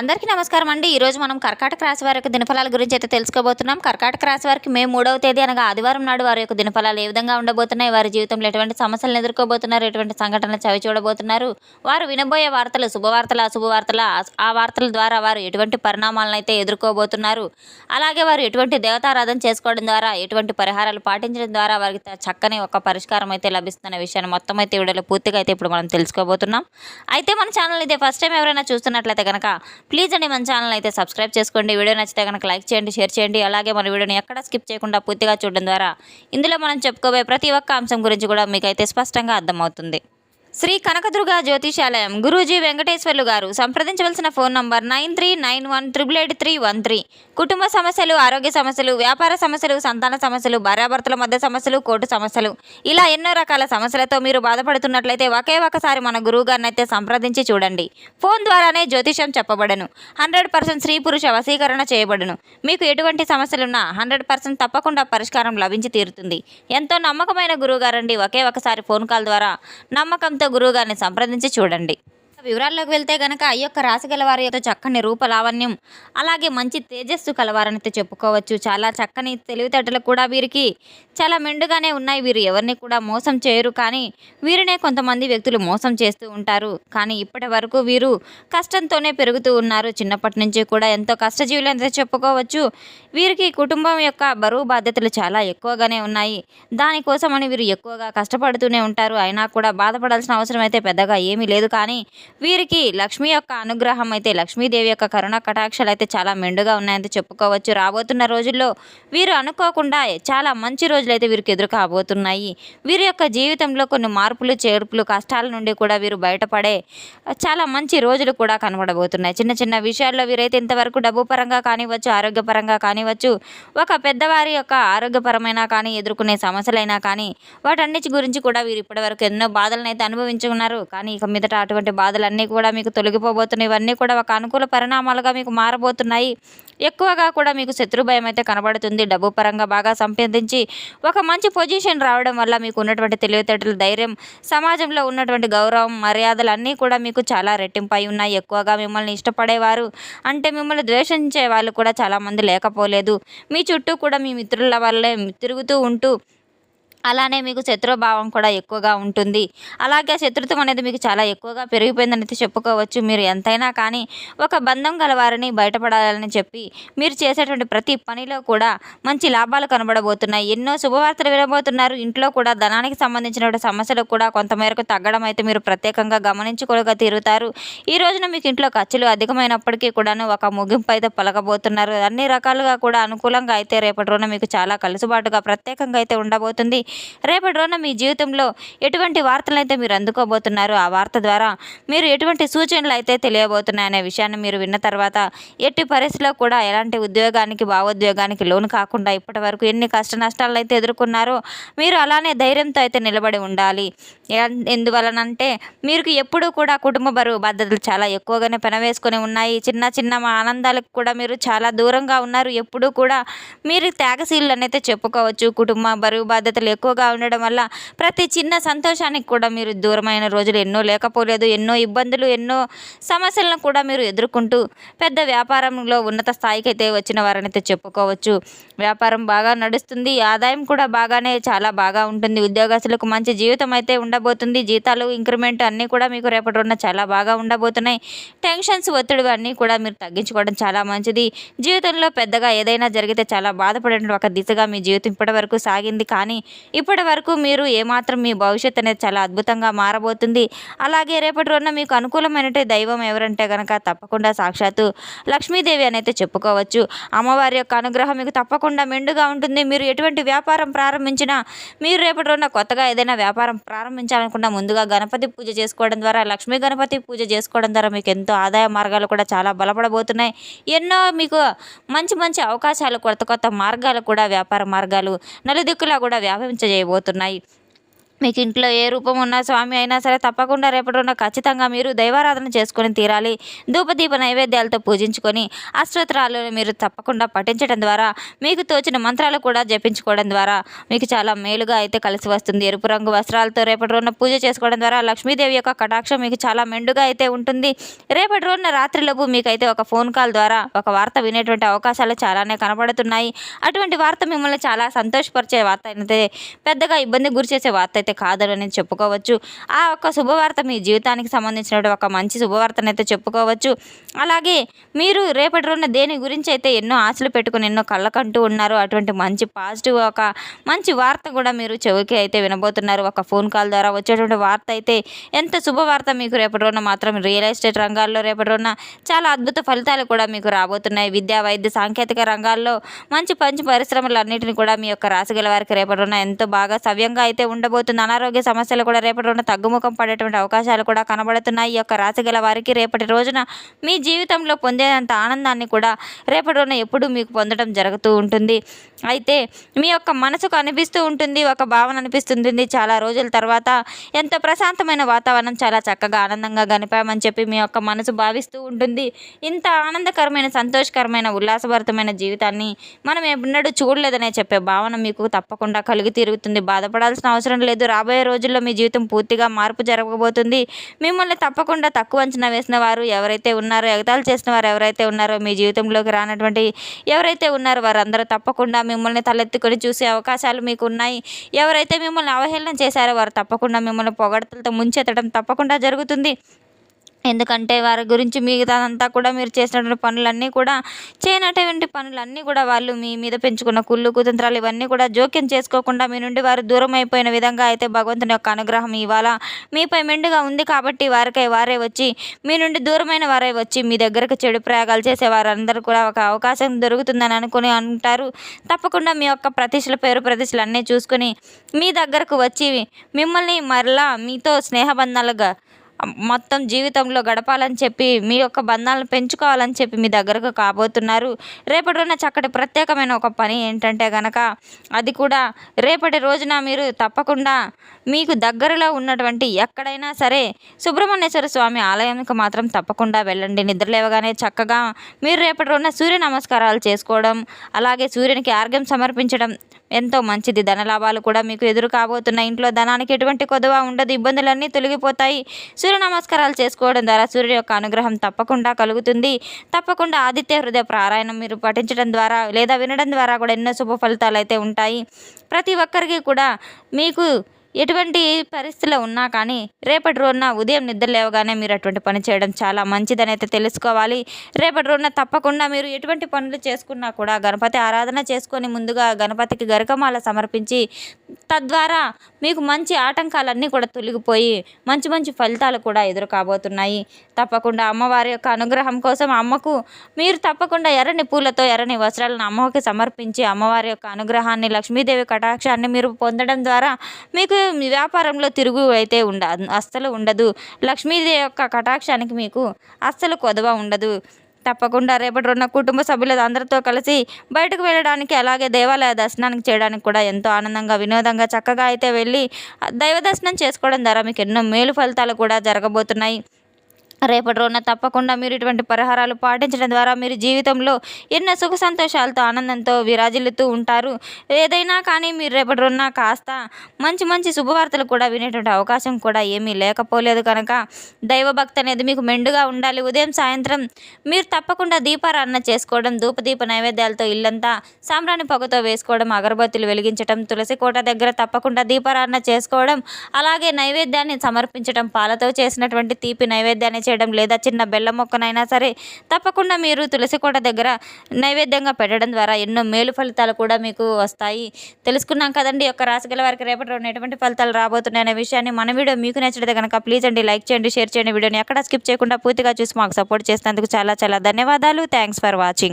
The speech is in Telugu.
అందరికీ నమస్కారం అండి. ఈరోజు మనం కర్కాటక రాశి వారి యొక్క దినఫలాల గురించి అయితే తెలుసుకోబోతున్నాం. కర్కాటక రాశి వారికి మే 3వ తేదీ అనగా ఆదివారం నాడు వారి యొక్క దినఫలాలు ఏ విధంగా ఉండబోతున్నాయి, వారి జీవితంలో ఎటువంటి సమస్యలను ఎదుర్కోబోతున్నారు, ఎటువంటి సంఘటనలు చవి చూడబోతున్నారు, వారు వినబోయే వార్తలు శుభవార్తల అశుభవార్తల ఆ వార్తల ద్వారా వారు ఎటువంటి పరిణామాలను అయితే ఎదుర్కోబోతున్నారు, అలాగే వారు ఎటువంటి దేవతారాధన చేసుకోవడం ద్వారా, ఎటువంటి పరిహారాలు పాటించడం ద్వారా వారికి చక్కని ఒక పరిష్కారం అయితే లభిస్తున్న విషయాన్ని మొత్తం అయితే వీడియోలో పూర్తిగా అయితే ఇప్పుడు మనం తెలుసుకోబోతున్నాం. అయితే మన ఛానల్ ఇదే ఫస్ట్ టైం ఎవరైనా చూస్తున్నట్లయితే కనుక ప్లీజ్ అండి మన ఛానల్ అయితే సబ్స్క్రైబ్ చేసుకోండి. వీడియో నచ్చితే కనుక లైక్ చేయండి, షేర్ చేయండి. అలాగే మన వీడియోని ఎక్కడ స్కిప్ చేయకుండా పూర్తిగా చూడడం ద్వారా ఇందులో మనం చెప్పుకోబోయే ప్రతి ఒక్క అంశం గురించి కూడా మీకైతే స్పష్టంగా అర్థమవుతుంది. శ్రీ కనకదుర్గ జ్యోతిషాలయం గురూజీ వెంకటేశ్వర్లు గారు. సంప్రదించవలసిన ఫోన్ నంబర్ 9391888313. కుటుంబ సమస్యలు, ఆరోగ్య సమస్యలు, వ్యాపార సమస్యలు, సంతాన సమస్యలు, భార్యాభర్తల మధ్య సమస్యలు, కోర్టు సమస్యలు, ఇలా ఎన్నో రకాల సమస్యలతో మీరు బాధపడుతున్నట్లయితే ఒకే ఒకసారి మన గురువు గారిని అయితే సంప్రదించి చూడండి. ఫోన్ ద్వారానే జ్యోతిషం చెప్పబడను. 100% స్త్రీ పురుష వశీకరణ చేయబడును. మీకు ఎటువంటి సమస్యలున్నా 100% తప్పకుండా పరిష్కారం లభించి తీరుతుంది. ఎంతో నమ్మకమైన గురువు గారండి. ఒకే ఒకసారి ఫోన్ కాల్ ద్వారా నమ్మకంతో గురువుగారిని సంప్రదించి చూడండి. వివరాల్లోకి వెళ్తే గనక ఈ యొక్క రాశి గల వారి యొక్క చక్కని రూపలావణ్యం, అలాగే మంచి తేజస్సు కలవారని అయితే చెప్పుకోవచ్చు. చాలా చక్కని తెలివితేటలు కూడా వీరికి చాలా మెండుగానే ఉన్నాయి. వీరు ఎవరిని కూడా మోసం చేయరు, కానీ వీరినే కొంతమంది వ్యక్తులు మోసం చేస్తూ ఉంటారు. కానీ ఇప్పటి వరకు వీరు కష్టంతోనే పెరుగుతూ ఉన్నారు. చిన్నప్పటి నుంచి కూడా ఎంతో కష్టజీవులు అయితే చెప్పుకోవచ్చు. వీరికి కుటుంబం యొక్క బరువు బాధ్యతలు చాలా ఎక్కువగానే ఉన్నాయి. దానికోసమని వీరు ఎక్కువగా కష్టపడుతూనే ఉంటారు. అయినా కూడా బాధపడాల్సిన అవసరం అయితే పెద్దగా ఏమీ లేదు. కానీ వీరికి లక్ష్మి యొక్క అనుగ్రహం అయితే, లక్ష్మీదేవి యొక్క కరుణ కటాక్షాలు అయితే చాలా మెండుగా ఉన్నాయని చెప్పుకోవచ్చు. రాబోతున్న రోజుల్లో వీరు అనుకోకుండా చాలా మంచి రోజులు అయితే వీరికి ఎదురు కాబోతున్నాయి. వీరి యొక్క జీవితంలో కొన్ని మార్పులు చేర్పులు, కష్టాల నుండి కూడా వీరు బయటపడే చాలా మంచి రోజులు కూడా కనబడబోతున్నాయి. చిన్న చిన్న విషయాల్లో వీరైతే ఇంతవరకు డబ్బు పరంగా కానివ్వచ్చు, ఆరోగ్యపరంగా కానివ్వచ్చు, ఒక పెద్దవారి యొక్క ఆరోగ్యపరమైన కానీ ఎదుర్కొనే సమస్యలైనా కానీ వాటన్నిటి గురించి కూడా వీరు ఇప్పటివరకు ఎన్నో బాధలను అయితే అనుభవించుకున్నారు. కానీ ఇక మీదట అటువంటి బాధలన్నీ కూడా మీకు తొలగిపోబోతున్నాయి. ఇవన్నీ కూడా ఒక అనుకూల పరిణామాలుగా మీకు మారబోతున్నాయి. ఎక్కువగా కూడా మీకు శత్రు భయం అయితే కనబడుతుంది. డబ్బు పరంగా బాగా సంపాదించి ఒక మంచి పొజిషన్ రావడం వల్ల మీకు ఉన్నటువంటి తెలివితేటలు, ధైర్యం, సమాజంలో ఉన్నటువంటి గౌరవం, మర్యాదలు అన్నీ కూడా మీకు చాలా రెట్టింపై ఉన్నాయి. ఎక్కువగా మిమ్మల్ని ఇష్టపడేవారు, అంటే మిమ్మల్ని ద్వేషించే వాళ్ళు కూడా చాలామంది లేకపోలేదు. మీ చుట్టూ కూడా మీ మిత్రుల వల్లే తిరుగుతూ ఉంటూ అలానే మీకు శత్రుభావం కూడా ఎక్కువగా ఉంటుంది. అలాగే శత్రుత్వం అనేది మీకు చాలా ఎక్కువగా పెరిగిపోయిందని అయితే చెప్పుకోవచ్చు. మీరు ఎంతైనా కానీ ఒక బంధం గలవారిని బయటపడాలని చెప్పి మీరు చేసేటువంటి ప్రతి పనిలో కూడా మంచి లాభాలు కనబడబోతున్నాయి. ఎన్నో శుభవార్తలు వినబోతున్నారు. ఇంట్లో కూడా ధనానికి సంబంధించినటువంటి సమస్యలు కూడా కొంతమేరకు తగ్గడం అయితే మీరు ప్రత్యేకంగా గమనించుకోగా తీరుతారు. ఈ రోజున మీకు ఇంట్లో ఖర్చులు అధికమైనప్పటికీ కూడాను ఒక ముగింపు అయితే పలకబోతున్నారు. అన్ని రకాలుగా కూడా అనుకూలంగా అయితే రేపటి రోజున మీకు చాలా కలుసుబాటుగా ప్రత్యేకంగా అయితే ఉండబోతుంది. రేపటి రోజున మీ జీవితంలో ఎటువంటి వార్తలు అయితే మీరు అందుకోబోతున్నారు, ఆ వార్త ద్వారా మీరు ఎటువంటి సూచనలు అయితే తెలియబోతున్నాయనే విషయాన్ని మీరు విన్న తర్వాత ఎట్టి పరిస్థితిలో కూడా ఎలాంటి ఉద్యోగానికి, భావోద్వేగానికి లోను కాకుండా ఇప్పటి వరకు ఎన్ని కష్ట నష్టాలను అయితే ఎదుర్కొన్నారో మీరు అలానే ధైర్యంతో అయితే నిలబడి ఉండాలి. ఎందువలనంటే మీకు ఎప్పుడూ కూడా కుటుంబ బరువు బాధ్యతలు చాలా ఎక్కువగానే పెనవేసుకొని ఉన్నాయి. చిన్న చిన్న మా ఆనందాలకు కూడా మీరు చాలా దూరంగా ఉన్నారు. ఎప్పుడూ కూడా మీరు త్యాగశీలు అయితే చెప్పుకోవచ్చు. కుటుంబ బరువు బాధ్యతలు ఎక్కువగా ఉండడం వల్ల ప్రతి చిన్న సంతోషానికి కూడా మీరు దూరమైన రోజులు ఎన్నో లేకపోలేదు. ఎన్నో ఇబ్బందులు, ఎన్నో సమస్యలను కూడా మీరు ఎదుర్కొంటూ పెద్ద వ్యాపారంలో ఉన్నత స్థాయికి అయితే వచ్చిన వారని అయితే చెప్పుకోవచ్చు. వ్యాపారం బాగా నడుస్తుంది. ఆదాయం కూడా బాగానే చాలా బాగా ఉంటుంది. ఉద్యోగస్తులకు మంచి జీవితం అయితే ఉండబోతుంది. జీతాలు, ఇంక్రిమెంట్ అన్నీ కూడా మీకు రేపటి రోజున చాలా బాగా ఉండబోతున్నాయి. టెన్షన్స్, ఒత్తిడి అన్నీ కూడా మీరు తగ్గించుకోవడం చాలా మంచిది. జీవితంలో పెద్దగా ఏదైనా జరిగితే చాలా బాధపడే ఒక దిశగా మీ జీవితం ఇప్పటి వరకు సాగింది. కానీ ఇప్పటి వరకు మీరు ఏమాత్రం మీ భవిష్యత్తు అనేది చాలా అద్భుతంగా మారబోతుంది. అలాగే రేపటి రోజున మీకు అనుకూలమైనటువంటి దైవం ఎవరంటే కనుక తప్పకుండా సాక్షాత్తు లక్ష్మీదేవి అని అయితే చెప్పుకోవచ్చు. అమ్మవారి యొక్క అనుగ్రహం మీకు తప్పకుండా మెండుగా ఉంటుంది. మీరు ఎటువంటి వ్యాపారం ప్రారంభించినా, మీరు రేపటి రోజున కొత్తగా ఏదైనా వ్యాపారం ప్రారంభించాలనుకున్నా ముందుగా గణపతి పూజ చేసుకోవడం ద్వారా, లక్ష్మీ గణపతి పూజ చేసుకోవడం ద్వారా మీకు ఎంతో ఆదాయ మార్గాలు కూడా చాలా బలపడబోతున్నాయి. ఎన్నో మీకు మంచి మంచి అవకాశాలు, కొత్త కొత్త మార్గాలు కూడా, వ్యాపార మార్గాలు నలుదిక్కులా కూడా వ్యాపించజేయబోతున్నాయి. మీకు ఇంట్లో ఏ రూపం ఉన్న స్వామి అయినా సరే తప్పకుండా రేపటి రోజున ఖచ్చితంగా మీరు దైవారాధన చేసుకొని తీరాలి. ధూపదీప నైవేద్యాలతో పూజించుకొని అష్టోత్తరాలు మీరు తప్పకుండా పఠించడం ద్వారా, మీకు తోచిన మంత్రాలు కూడా జపించుకోవడం ద్వారా మీకు చాలా మేలుగా అయితే కలిసి వస్తుంది. ఎరుపు రంగు వస్త్రాలతో రేపటి రోజున పూజ చేసుకోవడం ద్వారా లక్ష్మీదేవి యొక్క కటాక్షం మీకు చాలా మెండుగా అయితే ఉంటుంది. రేపటి రోజున రాత్రిలోపు మీకైతే ఒక ఫోన్ కాల్ ద్వారా ఒక వార్త వినేటువంటి అవకాశాలు చాలానే కనపడుతున్నాయి. అటువంటి వార్త మిమ్మల్ని చాలా సంతోషపరిచే వార్త అయితే, పెద్దగా ఇబ్బంది గురి చేసే వార్త అయితే కాదని చెప్పుకోవచ్చు. ఆ ఒక్క శుభవార్త మీ జీవితానికి సంబంధించిన ఒక మంచి శుభవార్తనైతే చెప్పుకోవచ్చు. అలాగే మీరు రేపటి రోజున దేని గురించి అయితే ఎన్నో ఆశలు పెట్టుకుని ఎన్నో కళ్ళకంటూ ఉన్నారు, అటువంటి మంచి పాజిటివ్ ఒక మంచి వార్త కూడా మీరు చెవికి అయితే వినబోతున్నారు. ఒక ఫోన్ కాల్ ద్వారా వచ్చేటువంటి వార్త అయితే ఎంత శుభవార్త. మీకు రేపటి రోజున మాత్రం రియల్ ఎస్టేట్ రంగాల్లో రేపటి రోజున చాలా అద్భుత ఫలితాలు కూడా మీకు రాబోతున్నాయి. విద్యా, వైద్య, సాంకేతిక రంగాల్లో మంచి మంచి పరిశ్రమలన్నింటినీ కూడా మీ యొక్క రాశి గల వారికి రేపటి రోజున ఎంతో బాగా సవ్యంగా అయితే ఉండబోతుంది. అనారోగ్య సమస్యలు కూడా రేపటి రోజున తగ్గుముఖం పడేటువంటి అవకాశాలు కూడా కనబడుతున్నాయి. ఈ యొక్క రాశి గల వారికి రేపటి రోజున మీ జీవితంలో పొందేంత ఆనందాన్ని కూడా రేపటి రోజున ఎప్పుడూ మీకు పొందడం జరుగుతూ ఉంటుంది. అయితే మీ యొక్క మనసుకు అనిపిస్తూ ఉంటుంది, ఒక భావన అనిపిస్తుంది, చాలా రోజుల తర్వాత ఎంతో ప్రశాంతమైన వాతావరణం, చాలా చక్కగా ఆనందంగా గడిపామని చెప్పి మీ యొక్క మనసు భావిస్తూ ఉంటుంది. ఇంత ఆనందకరమైన, సంతోషకరమైన, ఉల్లాసభరితమైన జీవితాన్ని మనం ఎన్నడూ చూడలేదనే చెప్పే భావన మీకు తప్పకుండా కలిగి తిరుగుతుంది. బాధపడాల్సిన అవసరం లేదు. రాబోయే రోజుల్లో మీ జీవితం పూర్తిగా మార్పు జరగబోతుంది. మిమ్మల్ని తప్పకుండా తక్కువ అంచనా వేసిన వారు ఎవరైతే ఉన్నారో, ఎగతాళి చేసిన వారు ఎవరైతే ఉన్నారో, మీ జీవితంలోకి రానటువంటి ఎవరైతే ఉన్నారో వారందరూ తప్పకుండా మిమ్మల్ని తలెత్తుకొని చూసే అవకాశాలు మీకు ఉన్నాయి. ఎవరైతే మిమ్మల్ని అవహేళన చేశారో వారు తప్పకుండా మిమ్మల్ని పొగడ్తలతో ముంచెత్తడం తప్పకుండా జరుగుతుంది. ఎందుకంటే వారి గురించి మిగతాదంతా కూడా మీరు చేసినటువంటి పనులన్నీ కూడా, చేయనటువంటి పనులన్నీ కూడా వాళ్ళు మీ మీద పెంచుకున్న కుళ్ళు, కుతంత్రాలు ఇవన్నీ కూడా జోక్యం చేసుకోకుండా మీ నుండి వారు దూరం అయిపోయిన విధంగా అయితే భగవంతుని యొక్క అనుగ్రహం ఇవాళ మీపై మెండుగా ఉంది. కాబట్టి వారికై వారే వచ్చి, మీ నుండి దూరమైన వారే వచ్చి మీ దగ్గరకు చెడు ప్రయోగాలు చేసే వారందరూ కూడా ఒక అవకాశం దొరుకుతుందని అనుకుని అంటారు. తప్పకుండా మీ యొక్క ప్రతిష్టల, పేరు ప్రతిష్టలు అన్నీ చూసుకొని మీ దగ్గరకు వచ్చి మిమ్మల్ని మరలా మీతో స్నేహబంధాలుగా మొత్తం జీవితంలో గడపాలని చెప్పి, మీ యొక్క బంధాలను పెంచుకోవాలని చెప్పి మీ దగ్గరకు కాబోతున్నారు. రేపటి రోజున చక్కటి ప్రత్యేకమైన ఒక పని ఏంటంటే గనక, అది కూడా రేపటి రోజున మీరు తప్పకుండా మీకు దగ్గరలో ఉన్నటువంటి ఎక్కడైనా సరే సుబ్రహ్మణ్యేశ్వర స్వామి ఆలయానికి మాత్రం తప్పకుండా వెళ్ళండి. నిద్రలేవగానే చక్కగా మీరు రేపటి రోజున సూర్య నమస్కారాలు చేసుకోవడం, అలాగే సూర్యునికి ఆర్ఘ్యం సమర్పించడం ఎంతో మంచిది. ధనలాభాలు కూడా మీకు ఎదురు కాబోతున్నాయి. ఇంట్లో ధనానికి ఎటువంటి కొదవ ఉండదు, ఇబ్బందులన్నీ తొలగిపోతాయి. సూర్య నమస్కారాలు చేసుకోవడం ద్వారా సూర్యుడి యొక్క అనుగ్రహం తప్పకుండా కలుగుతుంది. తప్పకుండా ఆదిత్య హృదయ పారాయణం మీరు పఠించడం ద్వారా లేదా వినడం ద్వారా కూడా ఎన్నో శుభ ఫలితాలు అయితే ఉంటాయి. ప్రతి ఒక్కరికి కూడా మీకు ఎటువంటి పరిస్థితిలో ఉన్నా కానీ రేపటి రోజున ఉదయం నిద్ర లేవగానే మీరు అటువంటి పని చేయడం చాలా మంచిదని అయితే తెలుసుకోవాలి. రేపటి రోజున తప్పకుండా మీరు ఎటువంటి పనులు చేసుకున్నా కూడా గణపతి ఆరాధన చేసుకొని ముందుగా గణపతికి గరికమాల సమర్పించి, తద్వారా మీకు మంచి ఆటంకాలన్నీ కూడా తొలగిపోయి మంచి మంచి ఫలితాలు కూడా ఎదురు కాబోతున్నాయి. తప్పకుండా అమ్మవారి యొక్క అనుగ్రహం కోసం అమ్మకు మీరు తప్పకుండా ఎర్రని పూలతో ఎర్రని వస్త్రాలను అమ్మకి సమర్పించి అమ్మవారి యొక్క అనుగ్రహాన్ని, లక్ష్మీదేవి కటాక్షాన్ని మీరు పొందడం ద్వారా మీకు మీ వ్యాపారంలో తిరుగు అయితే అస్సలు ఉండదు. లక్ష్మీదేవి యొక్క కటాక్షానికి మీకు అస్సలు కొదవ ఉండదు. తప్పకుండా రేపటి రోజున కుటుంబ సభ్యులు అందరితో కలిసి బయటకు వెళ్ళడానికి, అలాగే దేవాలయ దర్శనానికి చేయడానికి కూడా ఎంతో ఆనందంగా, వినోదంగా చక్కగా అయితే వెళ్ళి దైవ దర్శనం చేసుకోవడం ద్వారా మీకు ఎన్నో మేలు ఫలితాలు కూడా జరగబోతున్నాయి. రేపటి రోజున తప్పకుండా మీరు ఇటువంటి పరిహారాలు పాటించడం ద్వారా మీరు జీవితంలో ఎన్నో సుఖ సంతోషాలతో, ఆనందంతో విరాజిల్లుతూ ఉంటారు. ఏదైనా కానీ మీరు రేపటి రోజున కాస్త మంచి మంచి శుభవార్తలు కూడా వినేటువంటి అవకాశం కూడా ఏమీ లేకపోలేదు కనుక దైవభక్తి అనేది మీకు మెండుగా ఉండాలి. ఉదయం, సాయంత్రం మీరు తప్పకుండా దీపారాధన చేసుకోవడం, ధూపదీప నైవేద్యాలతో ఇల్లంతా సాంబ్రాణి పొగతో వేసుకోవడం, అగరబత్తులు వెలిగించడం, తులసి కోట దగ్గర తప్పకుండా దీపారాధన చేసుకోవడం, అలాగే నైవేద్యాన్ని సమర్పించడం, పాలతో చేసినటువంటి తీపి నైవేద్యాన్ని చేయడం, లేదా చిన్న బెల్లం మొక్కనైనా సరే తప్పకుండా మీరు తులసి కోట దగ్గర నైవేద్యంగా పెట్టడం ద్వారా ఎన్నో మేలు ఫలితాలు కూడా మీకు వస్తాయి. తెలుసుకున్నాం కదండి యొక్క రాశి గల వారికి రేపటి రోజున ఎటువంటి ఫలితాలు రాబోతున్నాయి అనే విషయాన్ని. మన వీడియో మీకు నచ్చితే కనుక ప్లీజ్ అండి లైక్ చేయండి, షేర్ చేయండి. వీడియోని ఎక్కడ స్కిప్ చేయకుండా పూర్తిగా చూసి మాకు సపోర్ట్ చేసినందుకు చాలా చాలా ధన్యవాదాలు. Thanks for watching.